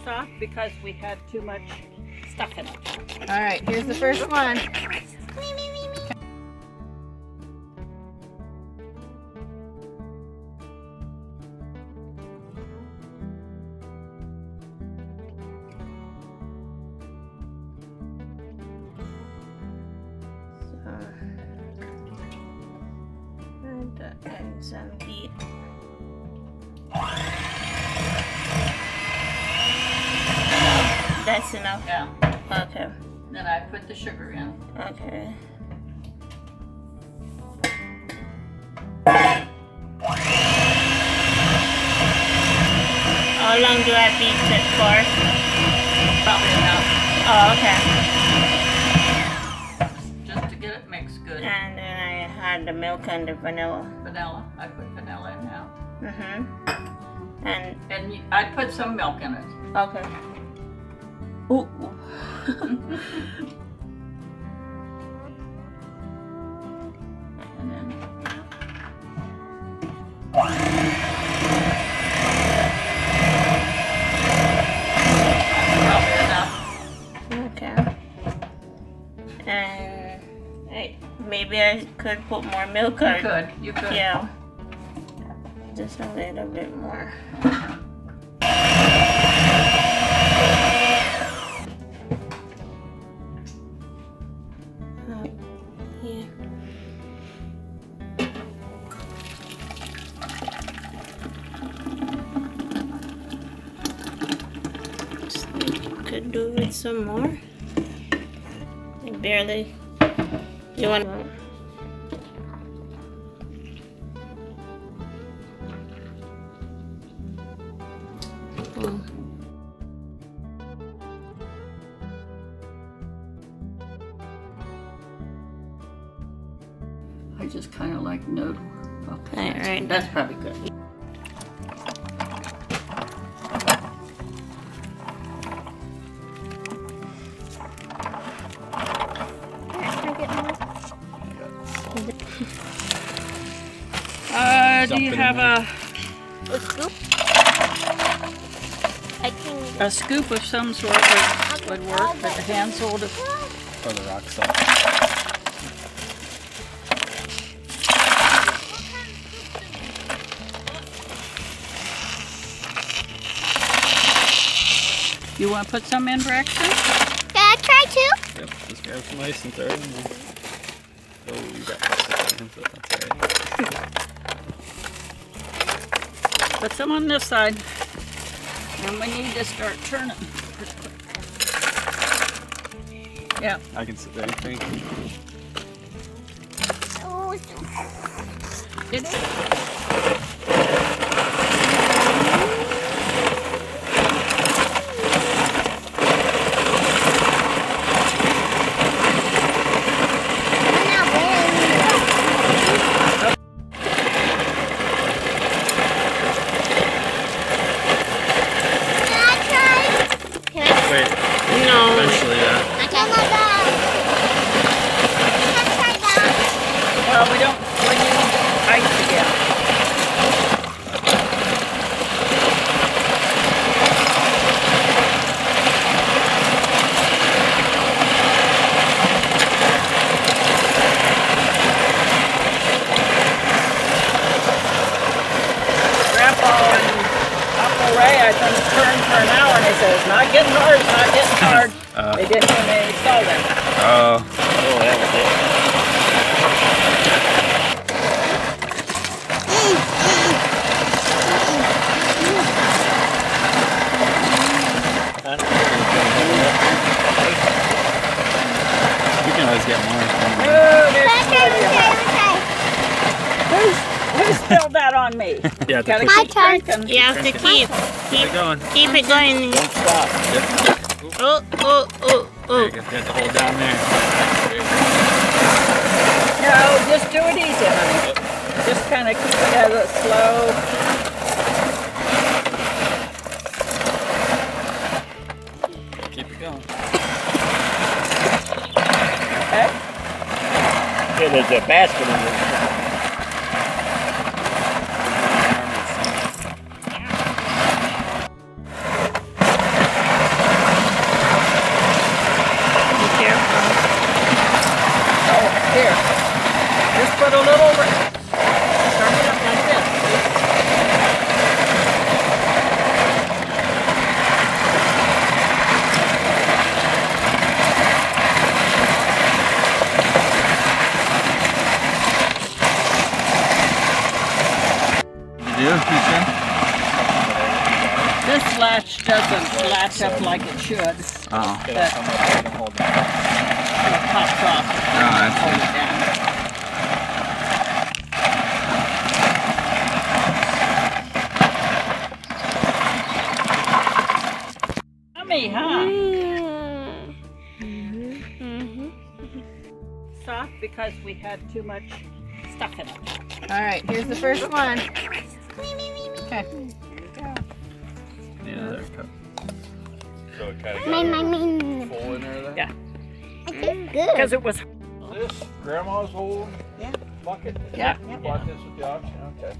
soft because we had too much stuff in it. All right, here's the first one. And some heat. That's enough? Yeah. Okay. Then I put the sugar in. Okay. How long do I beat it for? Probably enough. Oh, okay. Just to get it mixed good. And then I had the milk and the vanilla. Vanilla. I put vanilla in now. Mm-hmm. And I put some milk in it. okay. Ooh. And then probably enough. Okay. And maybe I could put more milk on. You could. Yeah. Just a little bit more. Yeah. Could do with some more. I barely. You want? I just kind of like noodle. Okay, Right. that's probably good. Do you have a scoop? a scoop of some sort would work, but the hand hold it. Or the rock salt. You want to put some in, Braxton? Can I try too? Yep, just grab some ice and throw it in there. Oh, you got this. That's alright. Put some on this side. And we need to start turning. Yeah. I can sit there and think. Oh, It is. Well, we need ice again. Grandpa and Uncle Ray, I think, turned for an hour and they said, it's not getting hard, it's not getting hard. They didn't when they installed it. Oh, that was it. You can always get more. Who spilled that on me? Yeah, Gotta My keep turn. drinking. You have to keep it going. keep it going. Don't stop. Yep. Oh. There you go. You have to hold down there. No, just do it easy, honey. Just kind of keep it at a slow. Keep it going. Okay? Yeah, there's a basket in there. a little. Start it up like this. You sure? This latch doesn't latch up like it should. Oh. That it pops off. I Hold see. it down. Yummy, huh? Soft because we had too much stuff in it. All right, here's the first one. Okay. Yeah, they're cut. So it kind of Full in there then? Yeah. Good. Because it was. This grandma's old Yeah. bucket? Yeah. You bought this with the auction? Okay.